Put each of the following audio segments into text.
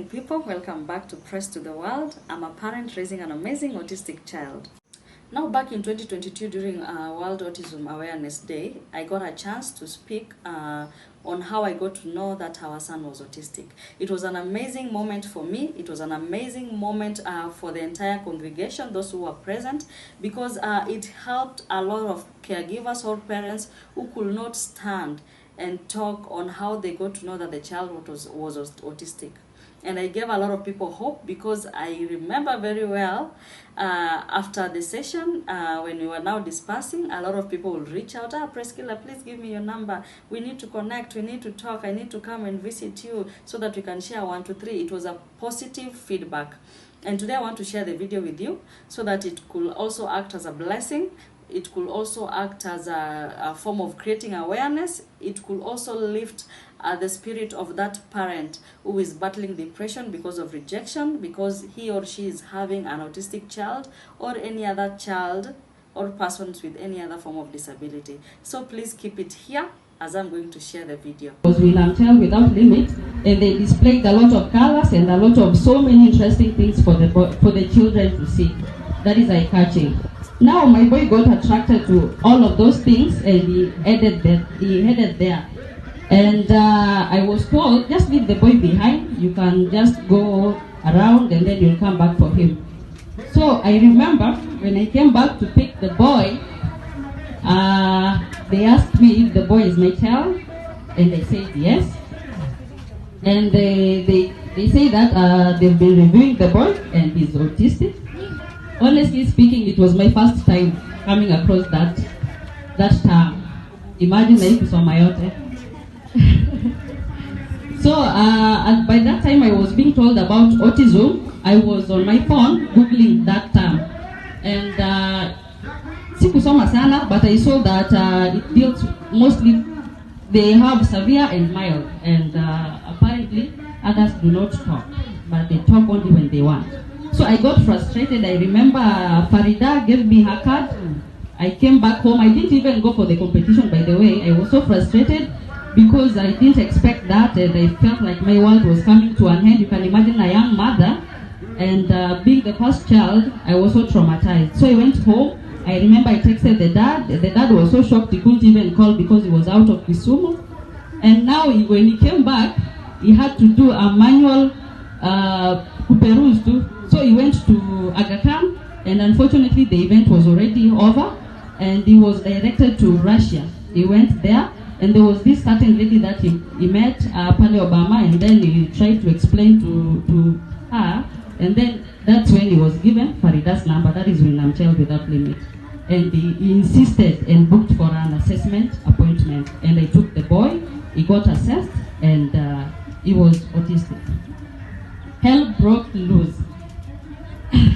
amazing people, welcome back to Press to the World. I'm a parent raising an amazing autistic child. Now back in 2022 during World Autism Awareness Day, I got a chance to speak on how I got to know that our son was autistic. It was an amazing moment for me. It was an amazing moment for the entire congregation, those who were present, because it helped a lot of caregivers or parents who could not stand and talk on how they got to know that the child was autistic. And I gave a lot of people hope, because I remember very well after the session, when we were now dispersing, a lot of people would reach out, Preskilla, please give me your number. We need to connect, we need to talk, I need to come and visit you so that we can share 1, 2, 3. It was a positive feedback. And today I want to share the video with you so that it could also act as a blessing. It could also act as a form of creating awareness. It could also lift the spirit of that parent who is battling depression because of rejection, because he or she is having an autistic child or any other child or persons with any other form of disability. So please keep it here as I'm going to share the video. It was Child Without Limit, and they displayed a lot of colors and a lot of so many interesting things for the children to see. That is eye-catching. Now my boy got attracted to all of those things, and he headed there. And I was told, just leave the boy behind. You can just go around and then you'll come back for him. So I remember when I came back to pick the boy, they asked me if the boy is my child, and I said yes. And they say that they've been reviewing the boy and he's autistic. Honestly speaking, it was my first time coming across that term. Imagine that it was on my own. So and by that time I was being told about autism. I was on my phone googling that term, and sikusoma sana, but I saw that it deals mostly, they have severe and mild, and apparently others do not talk, but they talk only when they want. So I got frustrated. I remember Farida gave me her card. I came back home. I didn't even go for the competition, by the way. I was so frustrated because I didn't expect that, and I felt like my world was coming to an end. You can imagine a young mother, and being the first child, I was so traumatized. So I went home. I remember I texted the dad. The dad was so shocked he couldn't even call because he was out of Kisumu. And now when he came back, he had to do a manual peruse too. So he went to Aga Khan, and unfortunately the event was already over, and he was directed to Russia. He went there, and there was this certain lady that he met, Pale Obama, and then he tried to explain to her, and then that's when he was given Farida's number. That is Child Without Limit. And he insisted and booked for an assessment appointment, and I took the boy. He got assessed, and he was autistic. Hell broke loose.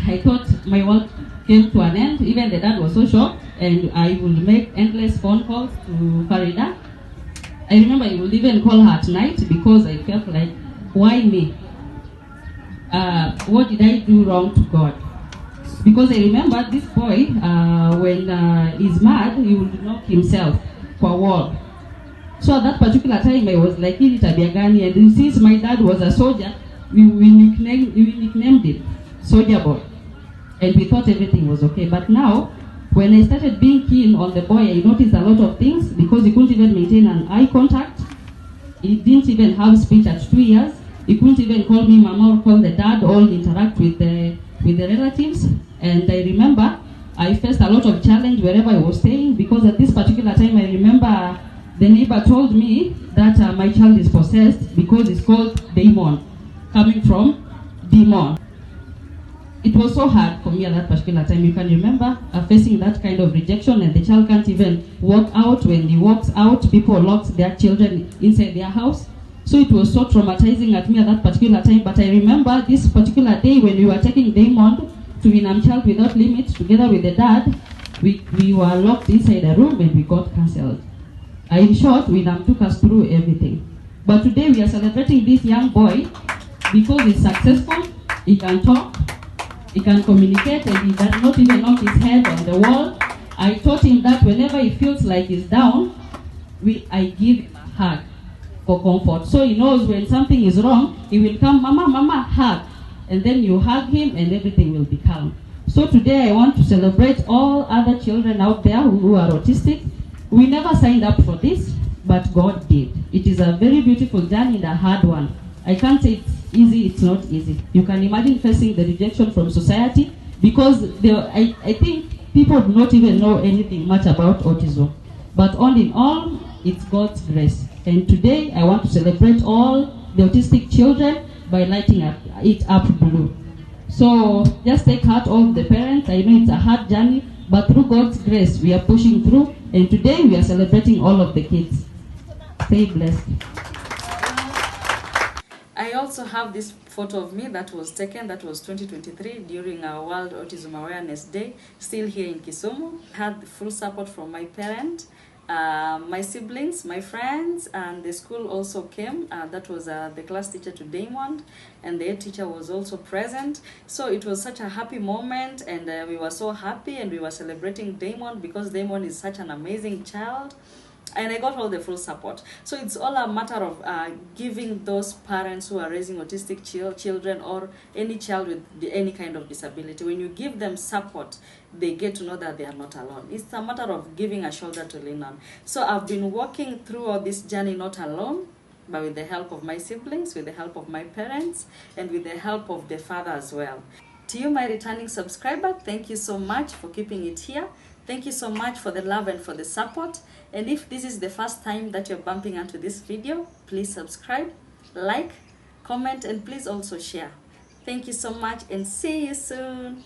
I thought my world came to an end. Even the dad was so shocked, and I would make endless phone calls to Farida. I remember I would even call her at night because I felt like, why me? What did I do wrong to God? Because I remember this boy, when he's mad, he would knock himself for a wall. So at that particular time, I was like, Hili tabia gani? And since my dad was a soldier, we nicknamed him Soldier Boy, and we thought everything was okay. But now, when I started being keen on the boy, I noticed a lot of things, because he couldn't even maintain an eye contact. He didn't even have speech at 2 years. He couldn't even call me mama or call the dad or interact with the relatives. And I remember I faced a lot of challenge wherever I was staying, because at this particular time I remember the neighbor told me that my child is possessed because it's called demon, coming from demon. It was so hard for me at that particular time. You can remember facing that kind of rejection, and the child can't even walk out. When he walks out, people lock their children inside their house. So it was so traumatizing at me at that particular time. But I remember this particular day when we were taking Damon to Child Without Limit together with the dad, we were locked inside a room and we got cancelled. In short, Winam took us through everything. But today we are celebrating this young boy because he's successful, he can talk, he can communicate, and he does not even knock his head on the wall. I taught him that whenever he feels like he's down, I give him a hug. for comfort. So he knows when something is wrong, he will come, mama, mama, hug. And then you hug him and everything will be calm. So today I want to celebrate all other children out there who are autistic. We never signed up for this, but God did. It is a very beautiful journey and a hard one. I can't say it's easy, it's not easy. You can imagine facing the rejection from society because I think people do not even know anything much about autism. But all in all, it's God's grace. And today I want to celebrate all the autistic children by lighting it up blue. So just take heart of the parents. I know it's a hard journey, but through God's grace we are pushing through, and today we are celebrating all of the kids. Stay blessed. I also have this photo of me that was taken, that was 2023 during our World Autism Awareness Day, still here in Kisumu. Had the full support from my parent, my siblings, my friends, and the school also came. That was the class teacher to Damon, and the head teacher was also present. So it was such a happy moment, and we were so happy, and we were celebrating Damon because Damon is such an amazing child. And I got all the full support. So it's all a matter of giving those parents who are raising autistic children or any child with any kind of disability, when you give them support, they get to know that they are not alone. It's a matter of giving a shoulder to lean on. So I've been walking through all this journey not alone, but with the help of my siblings, with the help of my parents, and with the help of the father as well. To you, my returning subscriber, thank you so much for keeping it here. Thank you so much for the love and for the support. And if this is the first time that you're bumping into this video, please subscribe, like, comment, and please also share. Thank you so much and see you soon.